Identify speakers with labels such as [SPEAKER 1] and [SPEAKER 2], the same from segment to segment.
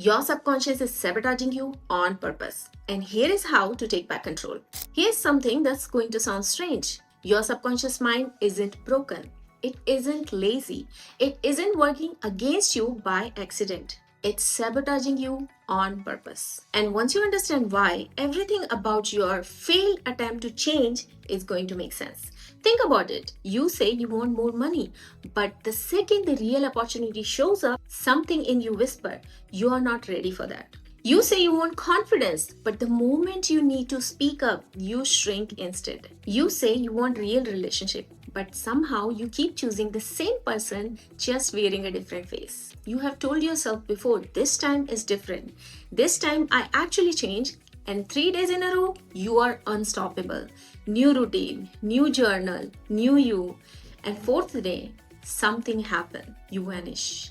[SPEAKER 1] Your subconscious is sabotaging you on purpose. And here is how to take back control. Here's something that's going to sound strange. Your subconscious mind isn't broken. It isn't lazy. It isn't working against you by accident. It's sabotaging you on purpose. And once you understand why, everything about your failed attempt to change is going to make sense. Think about it. You say you want more money, but the second the real opportunity shows up, something in you whisper, you are not ready for that. You say you want confidence, but the moment you need to speak up, you shrink instead. You say you want real relationship, but somehow you keep choosing the same person just wearing a different face. You have told yourself before, this time is different. This time I actually change, and 3 days in a row, you are unstoppable. New routine, new journal, new you. And fourth day, something happened. You vanish.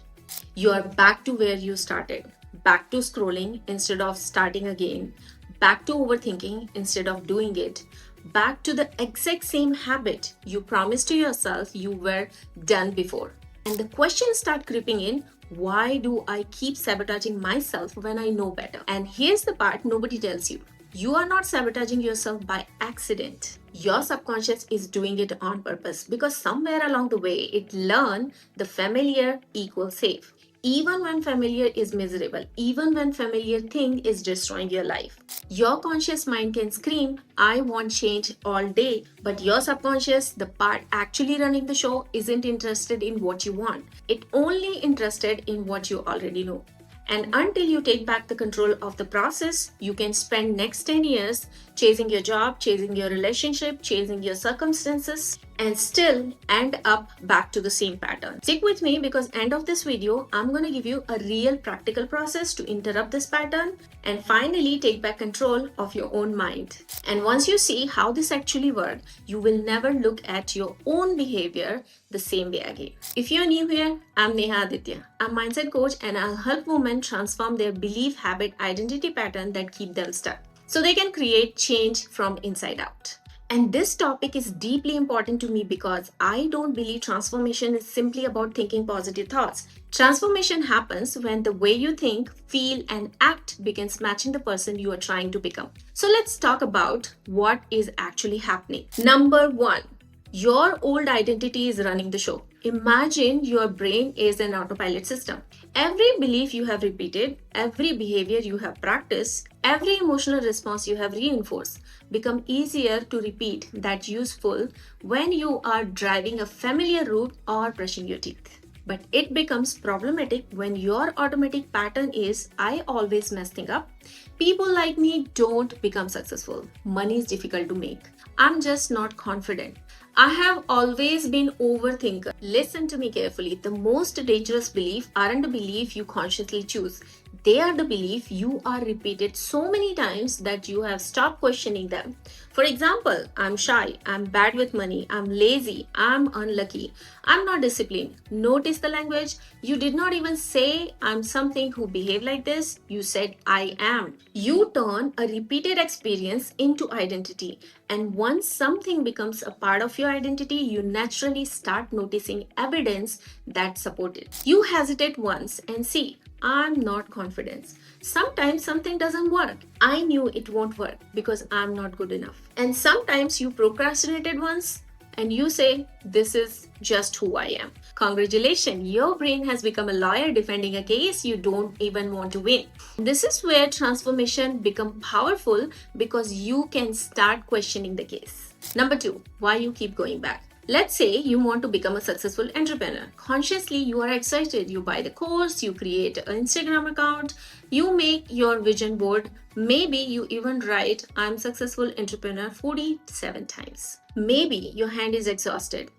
[SPEAKER 1] You are back to where you started. Back to scrolling instead of starting again. Back to overthinking instead of doing it. Back to the exact same habit you promised to yourself you were done before. And the questions start creeping in. Why do I keep sabotaging myself when I know better? And here's the part nobody tells you. You are not sabotaging yourself by accident. Your subconscious is doing it on purpose because somewhere along the way it learned the familiar equals safe. Even when familiar is miserable, even when familiar thing is destroying your life. Your conscious mind can scream, I want change all day, but your subconscious, the part actually running the show, isn't interested in what you want. It only interested in what you already know. And until you take back the control of the process, you can spend next 10 years chasing your job, chasing your relationship, chasing your circumstances, and still end up back to the same pattern. Stick with me because end of this video, I'm going to give you a real practical process to interrupt this pattern and finally take back control of your own mind. And once you see how this actually works, you will never look at your own behavior the same way again. If you're new here, I'm Neha Aditya. I'm mindset coach and I'll help women transform their belief, habit, identity pattern that keep them stuck so they can create change from inside out. And this topic is deeply important to me because I don't believe transformation is simply about thinking positive thoughts. Transformation happens when the way you think, feel, and act begins matching the person you are trying to become. So let's talk about what is actually happening. Number one, your old identity is running the show. Imagine your brain is an autopilot system. Every belief you have repeated, every behavior you have practiced, every emotional response you have reinforced become easier to repeat that useful when you are driving a familiar route or brushing your teeth. But it becomes problematic when your automatic pattern is I always mess things up. People like me don't become successful. Money is difficult to make. I'm just not confident. I have always been overthinker. Listen to me carefully. The most dangerous beliefs aren't the belief you consciously choose. They are the belief you are repeated so many times that you have stopped questioning them. For example, I'm shy, I'm bad with money, I'm lazy, I'm unlucky, I'm not disciplined. Notice the language. You did not even say I'm something who behave like this. You said I am. You turn a repeated experience into identity. And once something becomes a part of your identity, you naturally start noticing evidence that support it. You hesitate once and see, I'm not confident. Sometimes something doesn't work. I knew it won't work because I'm not good enough. And sometimes you procrastinated once and you say, this is just who I am. Congratulations, your brain has become a lawyer defending a case you don't even want to win. This is where transformation becomes powerful because you can start questioning the case. Number two, why you keep going back. Let's say you want to become a successful entrepreneur. Consciously, you are excited. You buy the course, you create an Instagram account, you make your vision board. Maybe you even write, I'm successful entrepreneur 47 times. Maybe your hand is exhausted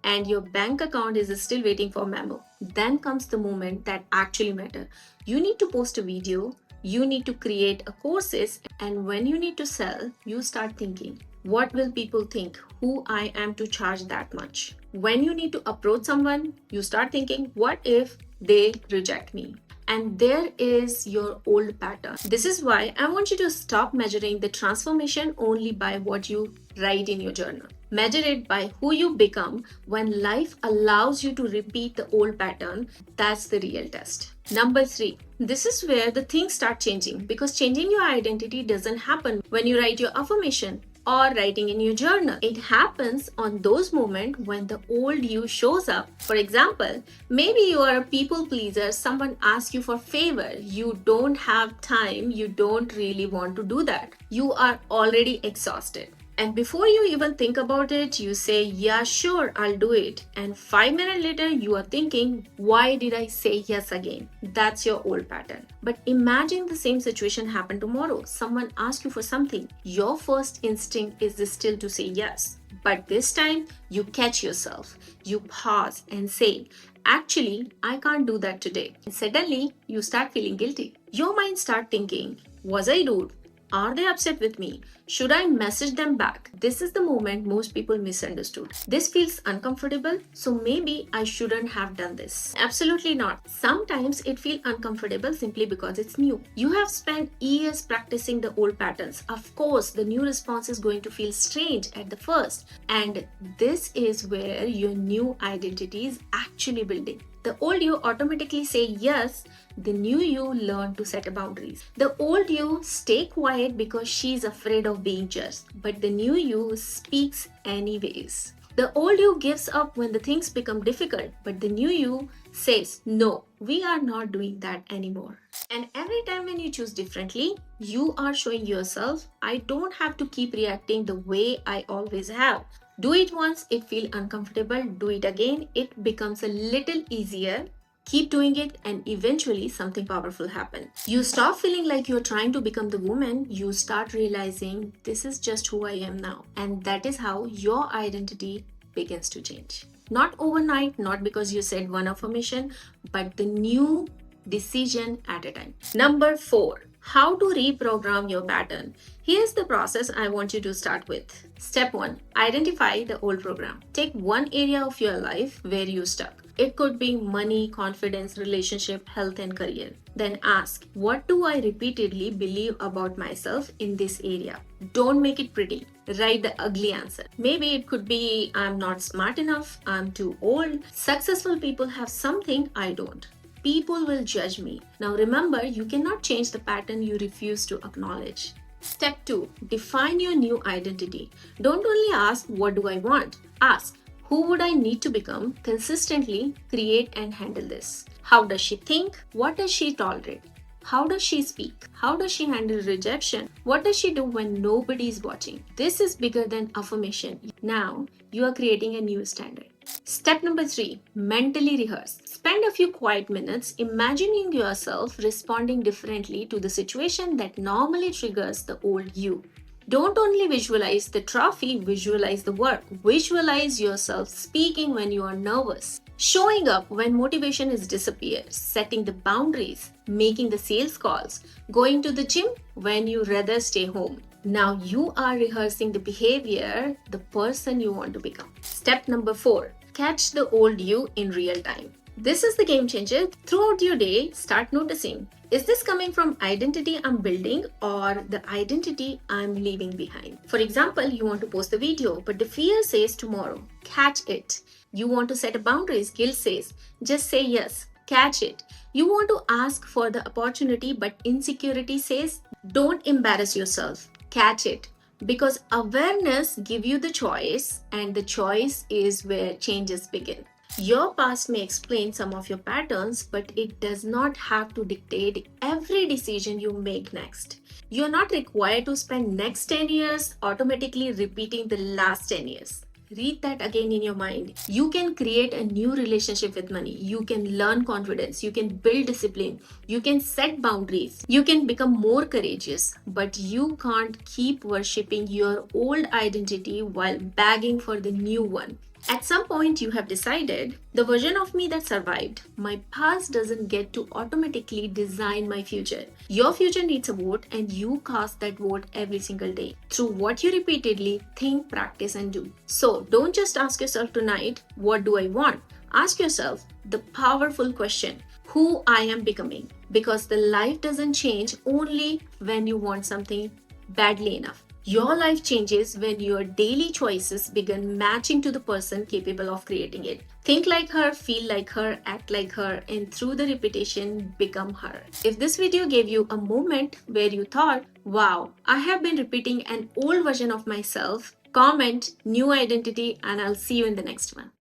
[SPEAKER 1] and your bank account is still waiting for memo. Then comes the moment that actually matters. You need to post a video, you need to create a courses, and when you need to sell, you start thinking, what will people think? Who I am to charge that much? When you need to approach someone, you start thinking, what if they reject me? And there is your old pattern. This is why I want you to stop measuring the transformation only by what you write in your journal. Measure it by who you become when life allows you to repeat the old pattern. That's the real test. Number three, this is where the things start changing because changing your identity doesn't happen when you write your affirmation or writing in your journal. It happens on those moments when the old you shows up. For example, maybe you are a people pleaser, someone asks you for favor, you don't have time, you don't really want to do that. You are already exhausted. And before you even think about it, you say, yeah, sure, I'll do it. And 5 minutes later, you are thinking, why did I say yes again? That's your old pattern. But imagine the same situation happen tomorrow. Someone asks you for something. Your first instinct is still to say yes. But this time, you catch yourself. You pause and say, actually, I can't do that today. And suddenly, you start feeling guilty. Your mind starts thinking, was I rude? Are they upset with me? Should I message them back? This is the moment most people misunderstood. This feels uncomfortable, so maybe I shouldn't have done this. Absolutely not. Sometimes it feels uncomfortable simply because it's new. You have spent years practicing the old patterns. Of course, the new response is going to feel strange at the first. And this is where your new identity is actually building. The old you automatically say yes, the new you learn to set boundaries. The old you stay quiet because she's afraid of being judged, but the new you speaks anyways. The old you gives up when the things become difficult, but the new you says, no, we are not doing that anymore. And every time when you choose differently, you are showing yourself, I don't have to keep reacting the way I always have. Do it once, it feels uncomfortable. Do it again, it becomes a little easier. Keep doing it and eventually something powerful happens. You stop feeling like you're trying to become the woman. You start realizing this is just who I am now. And that is how your identity begins to change. Not overnight, not because you said one affirmation, but the new decision at a time. Number 4. How to reprogram your pattern. Here's the process I want you to start with. Step 1. Identify the old program. Take one area of your life where you stuck. It could be money, confidence, relationship, health, and career. Then ask, what do I repeatedly believe about myself in this area? Don't make it pretty. Write the ugly answer. Maybe it could be, I'm not smart enough, I'm too old. Successful people have something I don't. People will judge me. Now remember, you cannot change the pattern you refuse to acknowledge. Step 2. Define your new identity. Don't only ask, what do I want? Ask, who would I need to become consistently, create and handle this? How does she think? What does she tolerate? How does she speak? How does she handle rejection? What does she do when nobody is watching? This is bigger than affirmation. Now you are creating a new standard. Step number 3, mentally rehearse. Spend a few quiet minutes imagining yourself responding differently to the situation that normally triggers the old you. Don't only visualize the trophy, visualize the work. Visualize yourself speaking when you are nervous, showing up when motivation is disappeared, setting the boundaries, making the sales calls, going to the gym when you rather stay home. Now you are rehearsing the behavior, the person you want to become. Step number 4, catch the old you in real time. This is the game changer. Throughout your day, start noticing, is this coming from identity I'm building or the identity I'm leaving behind? For example, you want to post the video, but the fear says tomorrow. Catch it. You want to set a boundaries. Guilt says, just say yes. Catch it. You want to ask for the opportunity, but insecurity says, don't embarrass yourself. Catch it. Because awareness gives you the choice, and the choice is where changes begin. Your past may explain some of your patterns, but it does not have to dictate every decision you make next. You're not required to spend next 10 years automatically repeating the last 10 years. Read that again in your mind. You can create a new relationship with money. You can learn confidence. You can build discipline. You can set boundaries. You can become more courageous. But you can't keep worshipping your old identity while begging for the new one. At some point, you have decided the version of me that survived, my past doesn't get to automatically design my future. Your future needs a vote, and you cast that vote every single day through what you repeatedly think, practice, and do. So don't just ask yourself tonight, what do I want? Ask yourself the powerful question, who I am becoming. Because the life doesn't change only when you want something badly enough. Your life changes when your daily choices begin matching to the person capable of creating it. Think like her, feel like her, act like her, and through the repetition, become her. If this video gave you a moment where you thought, wow, I have been repeating an old version of myself, comment new identity, and I'll see you in the next one.